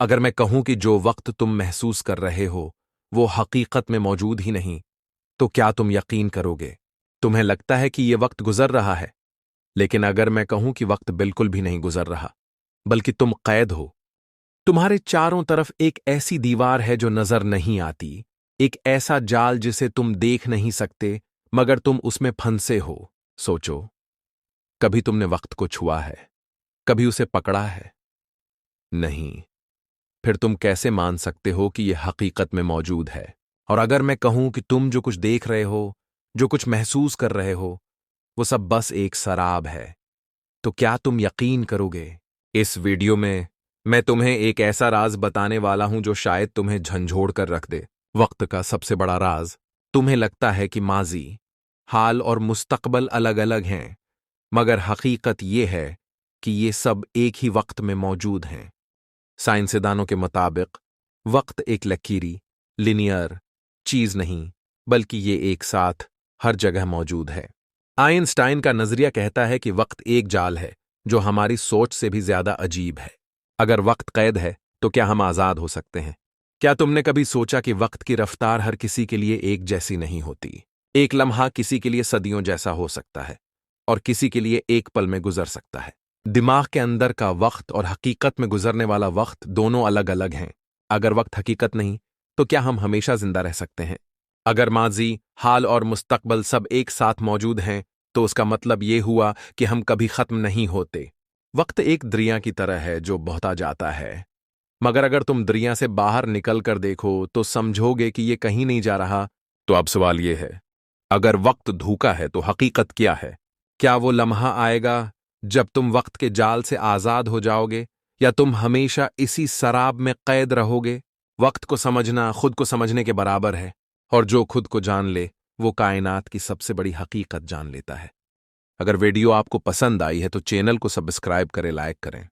اگر میں کہوں کہ جو وقت تم محسوس کر رہے ہو وہ حقیقت میں موجود ہی نہیں، تو کیا تم یقین کرو گے؟ تمہیں لگتا ہے کہ یہ وقت گزر رہا ہے، لیکن اگر میں کہوں کہ وقت بالکل بھی نہیں گزر رہا، بلکہ تم قید ہو، تمہارے چاروں طرف ایک ایسی دیوار ہے جو نظر نہیں آتی، ایک ایسا جال جسے تم دیکھ نہیں سکتے مگر تم اس میں پھنسے ہو۔ سوچو، کبھی تم نے وقت کو چھوا ہے؟ کبھی اسے پکڑا ہے؟ نہیں۔ پھر تم کیسے مان سکتے ہو کہ یہ حقیقت میں موجود ہے؟ اور اگر میں کہوں کہ تم جو کچھ دیکھ رہے ہو، جو کچھ محسوس کر رہے ہو، وہ سب بس ایک سراب ہے، تو کیا تم یقین کرو گے؟ اس ویڈیو میں تمہیں ایک ایسا راز بتانے والا ہوں جو شاید تمہیں جھنجھوڑ کر رکھ دے۔ وقت کا سب سے بڑا راز، تمہیں لگتا ہے کہ ماضی، حال اور مستقبل الگ الگ ہیں، مگر حقیقت یہ ہے کہ یہ سب ایک ہی وقت میں موجود ہیں۔ سائنسدانوں کے مطابق وقت ایک لکیری، لینئر چیز نہیں، بلکہ یہ ایک ساتھ ہر جگہ موجود ہے۔ آئنسٹائن کا نظریہ کہتا ہے کہ وقت ایک جال ہے جو ہماری سوچ سے بھی زیادہ عجیب ہے۔ اگر وقت قید ہے تو کیا ہم آزاد ہو سکتے ہیں؟ کیا تم نے کبھی سوچا کہ وقت کی رفتار ہر کسی کے لیے ایک جیسی نہیں ہوتی؟ ایک لمحہ کسی کے لیے صدیوں جیسا ہو سکتا ہے اور کسی کے لیے ایک پل میں گزر سکتا ہے۔ دماغ کے اندر کا وقت اور حقیقت میں گزرنے والا وقت دونوں الگ الگ ہیں۔ اگر وقت حقیقت نہیں تو کیا ہم ہمیشہ زندہ رہ سکتے ہیں؟ اگر ماضی، حال اور مستقبل سب ایک ساتھ موجود ہیں تو اس کا مطلب یہ ہوا کہ ہم کبھی ختم نہیں ہوتے۔ وقت ایک دریا کی طرح ہے جو بہتا جاتا ہے، مگر اگر تم دریا سے باہر نکل کر دیکھو تو سمجھو گے کہ یہ کہیں نہیں جا رہا۔ تو اب سوال یہ ہے، اگر وقت دھوکا ہے تو حقیقت کیا ہے؟ کیا وہ لمحہ آئے گا جب تم وقت کے جال سے آزاد ہو جاؤ گے، یا تم ہمیشہ اسی سراب میں قید رہو گے؟ وقت کو سمجھنا خود کو سمجھنے کے برابر ہے، اور جو خود کو جان لے وہ کائنات کی سب سے بڑی حقیقت جان لیتا ہے۔ اگر ویڈیو آپ کو پسند آئی ہے تو چینل کو سبسکرائب کریں، لائک کریں۔